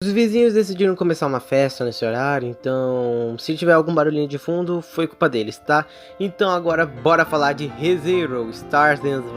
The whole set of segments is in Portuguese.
Os vizinhos decidiram começar uma festa nesse horário, então se tiver algum barulhinho de fundo, foi culpa deles, tá? Então agora bora falar de ReZero, Stars Dance.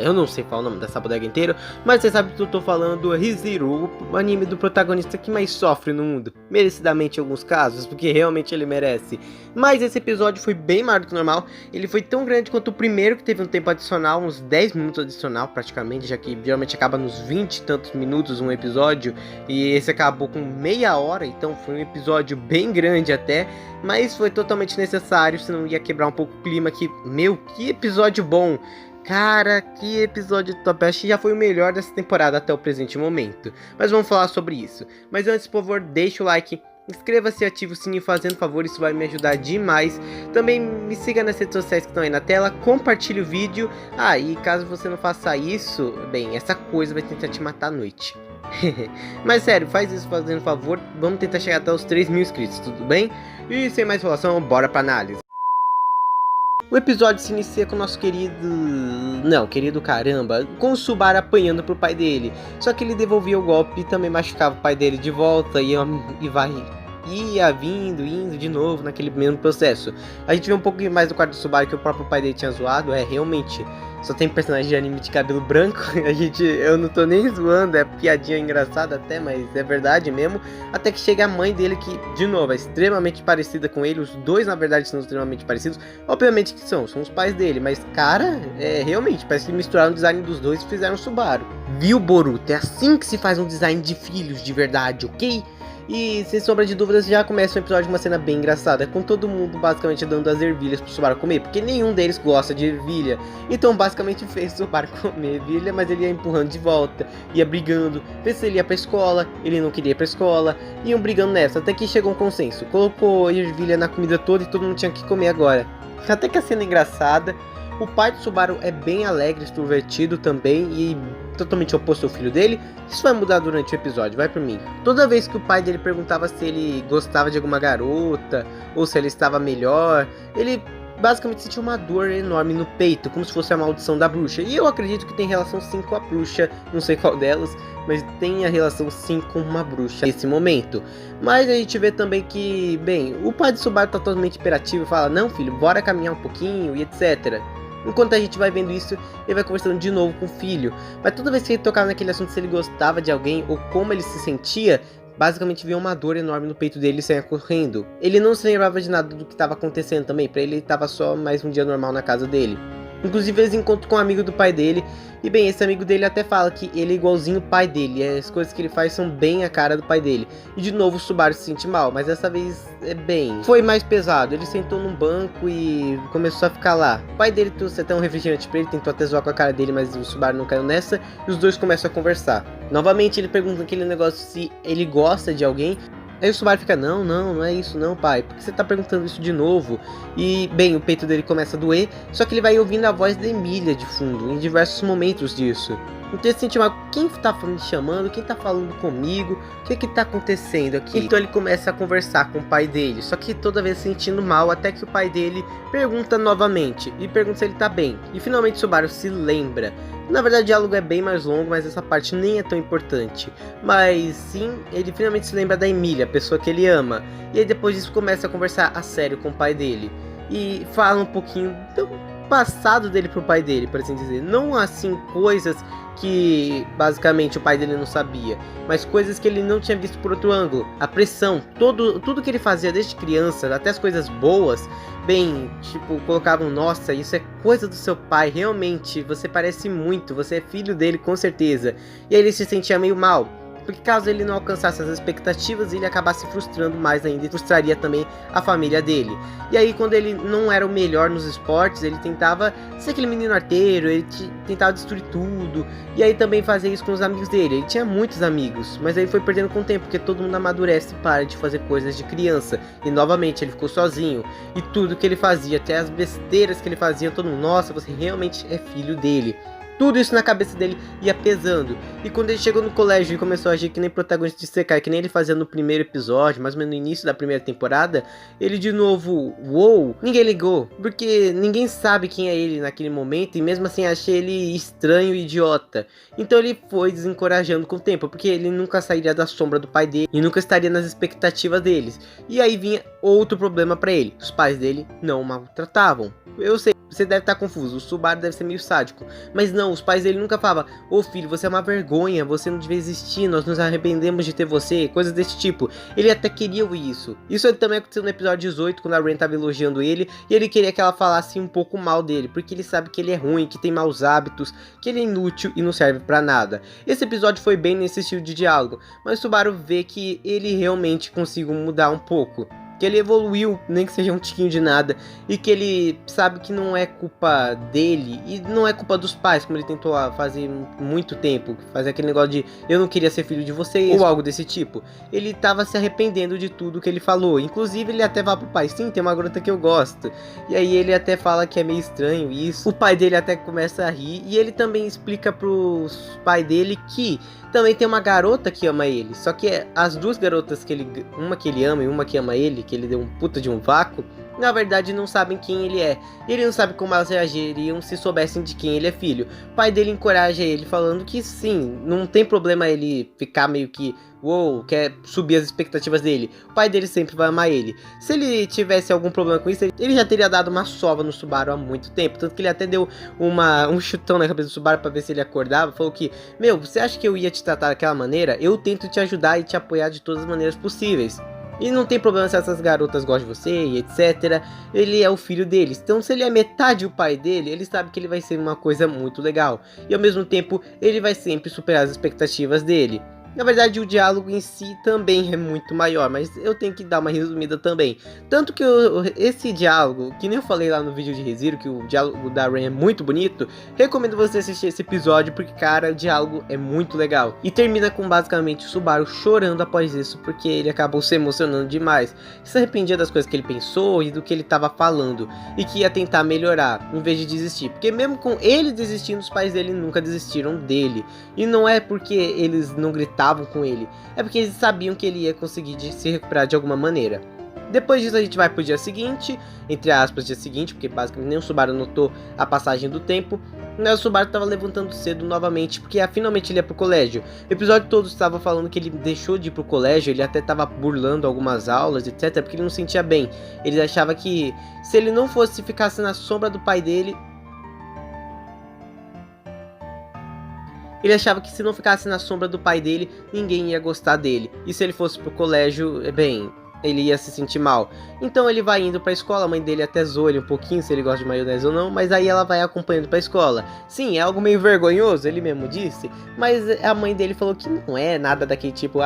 Eu não sei falar o nome dessa bodega inteira, mas você sabe que eu tô falando do ReZero, o anime do protagonista que mais sofre no mundo. Merecidamente em alguns casos, porque realmente ele merece. Mas esse episódio foi bem maior do que o normal, ele foi tão grande quanto o primeiro, que teve um tempo adicional, uns 10 minutos adicional praticamente, já que geralmente acaba nos 20 e tantos minutos um episódio, e esse acabou com meia hora, então foi um episódio bem grande até, mas foi totalmente necessário, senão ia quebrar um pouco o clima aqui. Meu, que episódio bom! Cara, que episódio top, acho que já foi o melhor dessa temporada até o presente momento, mas vamos falar sobre isso. Mas antes, por favor, deixa o like, inscreva-se e ative o sininho fazendo favor, isso vai me ajudar demais. Também me siga nas redes sociais que estão aí na tela, compartilhe o vídeo. E caso você não faça isso, bem, essa coisa vai tentar te matar à noite. Mas sério, faz isso fazendo favor, vamos tentar chegar até os 3.000 inscritos, tudo bem? E sem mais enrolação, bora pra análise. O episódio se inicia com o nosso querido caramba, com o Subaru apanhando pro pai dele. Só que ele devolvia o golpe e também machucava o pai dele de volta e ia indo de novo naquele mesmo processo. A gente vê um pouco mais do quarto do Subaru que o próprio pai dele tinha zoado. Realmente, só tem personagem de anime de cabelo branco. Eu não tô nem zoando, é piadinha engraçada até, mas é verdade mesmo. Até que chega a mãe dele, que, de novo, é extremamente parecida com ele. Os dois, na verdade, são extremamente parecidos. Obviamente que são os pais dele, mas, cara, realmente, parece que misturaram o design dos dois e fizeram o Subaru. Viu, Boruto? É assim que se faz um design de filhos de verdade, ok? E sem sombra de dúvidas já começa o episódio com uma cena bem engraçada, com todo mundo basicamente dando as ervilhas pro Subaru comer, porque nenhum deles gosta de ervilha. Então basicamente fez o Subaru comer ervilha, mas ele ia empurrando de volta, ia brigando, fez se ele ia pra escola, ele não queria ir pra escola, iam brigando nessa, até que chegou um consenso, colocou ervilha na comida toda e todo mundo tinha que comer agora. Até que a cena é engraçada. O pai do Subaru é bem alegre, extrovertido também e totalmente oposto ao filho dele. Isso vai mudar durante o episódio, vai por mim. Toda vez que o pai dele perguntava se ele gostava de alguma garota ou se ele estava melhor, ele basicamente sentia uma dor enorme no peito, como se fosse a maldição da bruxa. E eu acredito que tem relação sim com a bruxa, não sei qual delas, mas tem a relação sim com uma bruxa nesse momento. Mas a gente vê também que, bem, o pai do Subaru tá totalmente imperativo e fala: não filho, bora caminhar um pouquinho e etc. Enquanto a gente vai vendo isso, ele vai conversando de novo com o filho. Mas toda vez que ele tocava naquele assunto, se ele gostava de alguém ou como ele se sentia, basicamente via uma dor enorme no peito dele e saia correndo. Ele não se lembrava de nada do que estava acontecendo também, pra ele estava só mais um dia normal na casa dele. Inclusive eles encontram com um amigo do pai dele. E bem, esse amigo dele até fala que ele é igualzinho o pai dele. E as coisas que ele faz são bem a cara do pai dele. E de novo o Subaru se sente mal, mas dessa vez foi mais pesado. Ele sentou num banco e começou a ficar lá. O pai dele trouxe até um refrigerante pra ele, tentou até zoar com a cara dele, mas o Subaru não caiu nessa. E os dois começam a conversar. Novamente ele pergunta aquele negócio se ele gosta de alguém. Aí o Subaru fica: não é isso não, pai, por que você tá perguntando isso de novo? E, bem, o peito dele começa a doer, só que ele vai ouvindo a voz da Emília de fundo, em diversos momentos disso. Então ele se sente mal: quem tá me chamando, quem tá falando comigo, o que tá acontecendo aqui? Então ele começa a conversar com o pai dele, só que toda vez se sentindo mal, até que o pai dele pergunta novamente, e pergunta se ele tá bem. E finalmente o Subaru se lembra. Na verdade o diálogo é bem mais longo, mas essa parte nem é tão importante. Mas sim, ele finalmente se lembra da Emília, a pessoa que ele ama. E aí depois disso começa a conversar a sério com o pai dele. E fala um pouquinho do passado dele pro pai dele, por assim dizer. Não assim coisas que basicamente o pai dele não sabia, mas coisas que ele não tinha visto por outro ângulo. A pressão, tudo que ele fazia desde criança, até as coisas boas, bem, tipo, colocavam: nossa, isso é coisa do seu pai, realmente, você parece muito, você é filho dele com certeza. E aí ele se sentia meio mal, porque caso ele não alcançasse as expectativas, ele acabasse frustrando mais ainda e frustraria também a família dele. E aí quando ele não era o melhor nos esportes, ele tentava ser aquele menino arteiro, ele tentava destruir tudo. E aí também fazia isso com os amigos dele. Ele tinha muitos amigos, mas aí foi perdendo com o tempo, porque todo mundo amadurece e para de fazer coisas de criança. E novamente ele ficou sozinho. E tudo que ele fazia, até as besteiras que ele fazia, todo mundo: nossa, você realmente é filho dele. Tudo isso na cabeça dele ia pesando. E quando ele chegou no colégio e começou a agir que nem protagonista de Isekai, que nem ele fazia no primeiro episódio, mais ou menos no início da primeira temporada, ele de novo, uou, ninguém ligou. Porque ninguém sabe quem é ele naquele momento, e mesmo assim achei ele estranho e idiota. Então ele foi desencorajando com o tempo, porque ele nunca sairia da sombra do pai dele, e nunca estaria nas expectativas deles. E aí vinha outro problema pra ele, os pais dele não o maltratavam. Eu sei, você deve estar confuso, o Subaru deve ser meio sádico, mas não, os pais dele nunca falavam: ô filho, você é uma vergonha, você não devia existir, nós nos arrependemos de ter você, coisas desse tipo. Ele até queria isso. Isso também aconteceu no episódio 18, quando a Ren tava elogiando ele, e ele queria que ela falasse um pouco mal dele, porque ele sabe que ele é ruim, que tem maus hábitos, que ele é inútil e não serve pra nada. Esse episódio foi bem nesse estilo de diálogo, mas o Subaru vê que ele realmente conseguiu mudar um pouco, que ele evoluiu, nem que seja um tiquinho de nada, e que ele sabe que não é culpa dele, e não é culpa dos pais, como ele tentou fazer muito tempo, fazer aquele negócio de eu não queria ser filho de vocês, ou algo desse tipo. Ele tava se arrependendo de tudo que ele falou, inclusive ele até fala pro pai: sim, tem uma garota que eu gosto, e aí ele até fala que é meio estranho isso, o pai dele até começa a rir, e ele também explica pros pais dele que também tem uma garota que ama ele, só que as duas garotas que ele, uma que ele ama e uma que ama ele, que ele deu um puta de um vácuo, na verdade não sabem quem ele é. Ele não sabe como elas reagiriam se soubessem de quem ele é filho. O pai dele encoraja ele, falando que sim, não tem problema ele ficar meio que uou, quer subir as expectativas dele. O pai dele sempre vai amar ele. Se ele tivesse algum problema com isso, ele já teria dado uma sova no Subaru há muito tempo. Tanto que ele até deu um chutão na cabeça do Subaru pra ver se ele acordava. Falou que, meu, você acha que eu ia te tratar daquela maneira? Eu tento te ajudar e te apoiar de todas as maneiras possíveis. E não tem problema se essas garotas gostam de você e etc. Ele é o filho deles. Então se ele é metade o pai dele, ele sabe que ele vai ser uma coisa muito legal. E ao mesmo tempo, ele vai sempre superar as expectativas dele. Na verdade, o diálogo em si também é muito maior, mas eu tenho que dar uma resumida também. Tanto que esse diálogo, que nem eu falei lá no vídeo de ReZero, que o diálogo da Ren é muito bonito, recomendo você assistir esse episódio, porque, cara, o diálogo é muito legal. E termina com basicamente o Subaru chorando após isso, porque ele acabou se emocionando demais. Se arrependia das coisas que ele pensou e do que ele estava falando, e que ia tentar melhorar, em vez de desistir. Porque mesmo com ele desistindo, os pais dele nunca desistiram dele. E não é porque eles não gritavam com ele, é porque eles sabiam que ele ia conseguir se recuperar de alguma maneira. Depois disso a gente vai pro dia seguinte, entre aspas dia seguinte, porque basicamente nem o Subaru notou a passagem do tempo. O Subaru estava levantando cedo novamente, porque finalmente ele ia pro colégio. O episódio todo estava falando que ele deixou de ir pro colégio, ele até estava burlando algumas aulas, etc, porque ele não sentia bem. Ele achava que se ele não ficasse na sombra do pai dele, ele achava que se não ficasse na sombra do pai dele, ninguém ia gostar dele. E se ele fosse pro colégio, bem, ele ia se sentir mal. Então ele vai indo pra escola, a mãe dele até zoa ele um pouquinho se ele gosta de maionese ou não, mas aí ela vai acompanhando pra escola. Sim, é algo meio vergonhoso, ele mesmo disse, mas a mãe dele falou que não é nada daquele tipo,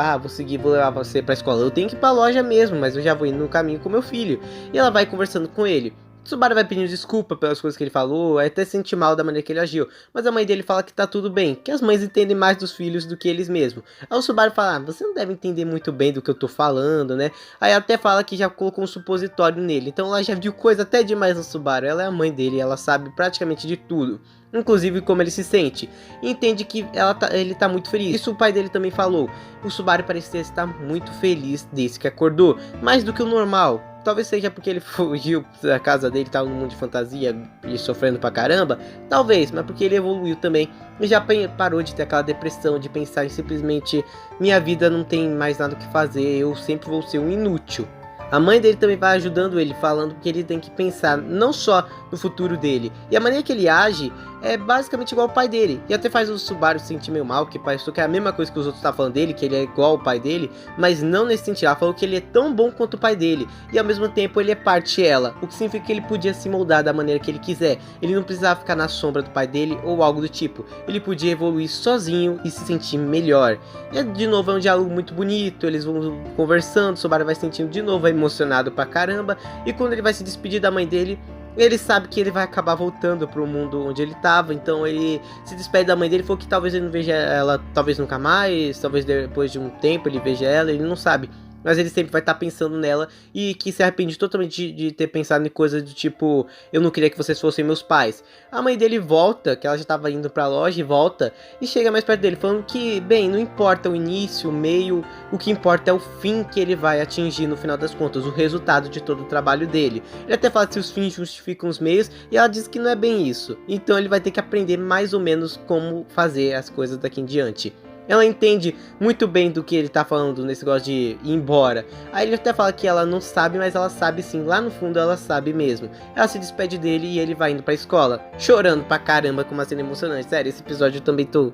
vou levar você pra escola, eu tenho que ir pra loja mesmo, mas eu já vou indo no caminho com meu filho. E ela vai conversando com ele. Subaru vai pedindo desculpa pelas coisas que ele falou, até sentir mal da maneira que ele agiu, mas a mãe dele fala que tá tudo bem, que as mães entendem mais dos filhos do que eles mesmos. Aí o Subaru fala: você não deve entender muito bem do que eu tô falando, né? Aí até fala que já colocou um supositório nele, então ela já viu coisa até demais no Subaru. Ela é a mãe dele, ela sabe praticamente de tudo, inclusive como ele se sente, e entende que ele tá muito feliz. Isso o pai dele também falou. O Subaru parecia estar muito feliz desde que acordou, mais do que o normal. Talvez seja porque ele fugiu da casa dele, tava no mundo de fantasia e sofrendo pra caramba. Talvez, mas porque ele evoluiu também e já parou de ter aquela depressão, de pensar em simplesmente minha vida não tem mais nada o que fazer, eu sempre vou ser um inútil. A mãe dele também vai ajudando ele, falando que ele tem que pensar não só no futuro dele. E a maneira que ele age é basicamente igual ao pai dele. E até faz o Subaru se sentir meio mal, que pareceu que é a mesma coisa que os outros estavam falando dele, que ele é igual ao pai dele, mas não nesse sentido. Ela falou que ele é tão bom quanto o pai dele, e ao mesmo tempo ele é parte dela, o que significa que ele podia se moldar da maneira que ele quiser. Ele não precisava ficar na sombra do pai dele ou algo do tipo. Ele podia evoluir sozinho e se sentir melhor. E de novo é um diálogo muito bonito, eles vão conversando, o Subaru vai se sentindo de novo emocionado pra caramba, e quando ele vai se despedir da mãe dele, ele sabe que ele vai acabar voltando pro mundo onde ele tava, então ele se despede da mãe dele, falou que talvez ele não veja ela, talvez nunca mais, talvez depois de um tempo ele veja ela, ele não sabe. mas ele sempre vai estar pensando nela e que se arrepende totalmente de ter pensado em coisas do tipo, eu não queria que vocês fossem meus pais. A mãe dele volta, que ela já estava indo pra loja, e volta e chega mais perto dele falando que, bem, não importa o início, o meio, o que importa é o fim que ele vai atingir no final das contas, o resultado de todo o trabalho dele. Ele até fala que se os fins justificam os meios, e ela diz que não é bem isso. Então ele vai ter que aprender mais ou menos como fazer as coisas daqui em diante. Ela entende muito bem do que ele tá falando nesse negócio de ir embora. Aí ele até fala que ela não sabe, mas ela sabe sim. Lá no fundo ela sabe mesmo. Ela se despede dele e ele vai indo pra escola, chorando pra caramba com uma cena emocionante. Sério, esse episódio eu também tô...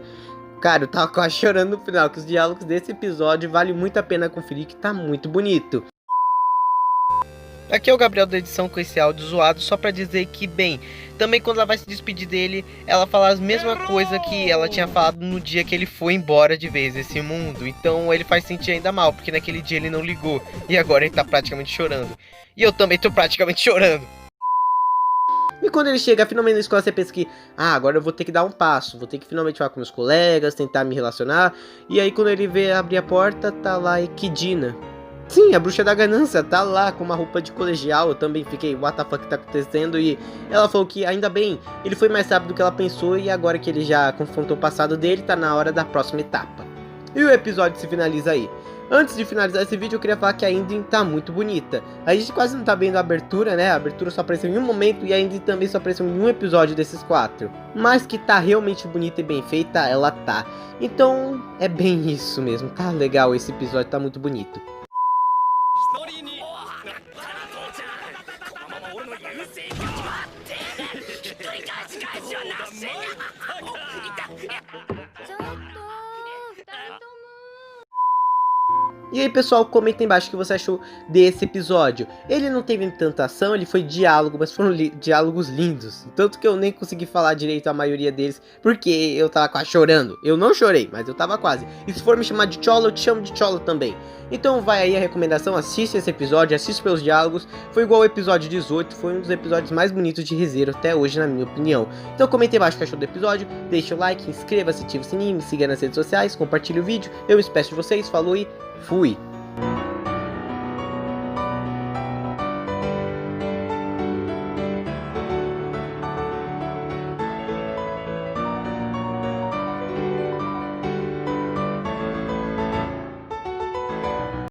Cara, eu tava quase chorando no final, que os diálogos desse episódio vale muito a pena conferir, que tá muito bonito. Aqui é o Gabriel da edição com esse áudio zoado, só pra dizer que, bem, também quando ela vai se despedir dele, ela fala a mesma coisa que ela tinha falado no dia que ele foi embora de vez desse mundo. Então ele faz sentir ainda mal, porque naquele dia ele não ligou, e agora ele tá praticamente chorando. E eu também tô praticamente chorando. E quando ele chega finalmente na escola, você pensa que, agora eu vou ter que dar um passo, vou ter que finalmente falar com meus colegas, tentar me relacionar. E aí quando ele vê abrir a porta, tá lá Equidna. Sim, a bruxa da ganância tá lá com uma roupa de colegial. Eu também fiquei, what the fuck tá acontecendo? E ela falou que ainda bem, ele foi mais rápido do que ela pensou. E agora que ele já confrontou o passado dele, tá na hora da próxima etapa. E o episódio se finaliza aí. Antes de finalizar esse vídeo, eu queria falar que a Indie tá muito bonita. A gente quase não tá vendo a abertura, né? A abertura só apareceu em um momento e a Indie também só apareceu em um episódio desses 4. Mas que tá realmente bonita e bem feita, ela tá. Então, é bem isso mesmo. Tá legal esse episódio, tá muito bonito. E aí pessoal, comenta aí embaixo o que você achou desse episódio. Ele não teve tanta ação, ele foi diálogo, mas foram diálogos lindos. Tanto que eu nem consegui falar direito a maioria deles, porque eu tava quase chorando. Eu não chorei, mas eu tava quase. E se for me chamar de Cholo, eu te chamo de Cholo também. Então vai aí a recomendação, assiste esse episódio, assiste pelos diálogos. Foi igual ao episódio 18, foi um dos episódios mais bonitos de ReZero até hoje, na minha opinião. Então comenta aí embaixo o que achou do episódio, deixa o like, inscreva-se, ative o sininho, me siga nas redes sociais, compartilhe o vídeo. Eu me despeço de vocês, falou e fui!